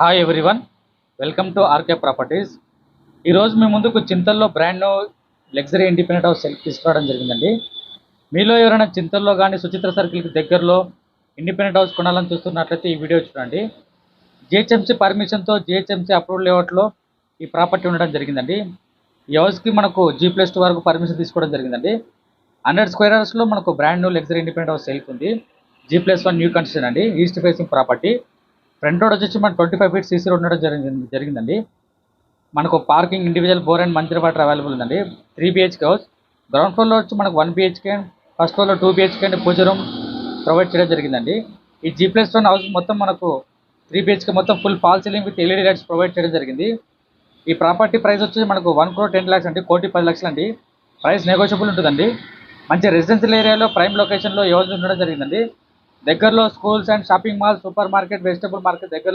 Hi everyone, welcome to RK properties. ఈరోజు మీ ముందుకు చింతల్లో brand new luxury independent house sell తీసుకురావడం జరిగిందండి. మీలో ఎవరైనా చింతల్లో కానీ సుచిత్ర సర్కిల్కి దగ్గరలో ఇండిపెండెంట్ హౌస్ కొనాలని చూస్తున్నట్లయితే ఈ వీడియో చూడండి. జిహెచ్ఎంసీ పర్మిషన్తో జిహెచ్ఎంసీ అప్రూవల్ లేఅవుట్లో ఈ ప్రాపర్టీ ఉండడం జరిగిందండి. ఈ హౌస్కి మనకు G+2 వరకు పర్మిషన్ తీసుకోవడం జరిగిందండి. 100 స్క్వేర్ యార్డ్స్లో మనకు brand new luxury independent house సేల్కి ఉంది. G+1 న్యూ కన్స్ట్రక్షన్ అండి, east facing property. Front road వచ్చేసి మనకు 25 ఫీట్ సీసీ రోడ్ ఉండడం జరిగిందండి. మనకు పార్కింగ్, ఇండివిజువల్ బోర్ అండ్ మంచినీటి వాటర్ అవైలబుల్ ఉందండి. 3 BHK హౌస్. గ్రౌండ్ ఫ్లోర్లో వచ్చి మనకు 1 BHK, ఫస్ట్ ఫ్లోర్లో 2 BHK and puja room provide చేయడం జరిగిందండి. ఈ G+1 హౌస్ మొత్తం మనకు 3 BHK మొత్తం full fall ceiling with LED lights provide చేయడం జరిగింది. ఈ ప్రాపర్టీ ప్రైస్ వచ్చి మనకు 1,10,00,000 అండి, 1,10,00,000 అండి. ప్రైస్ నెగోషియబుల్ ఉంటుందండి. మంచి రెసిడెన్షియల్ ఏరియాలో ప్రైమ్ లొకేషన్లో ఈ హౌస్ ఉండడం జరిగిందండి. దగ్గరలో schools and shopping mall, super market, vegetable market దగ్గరలో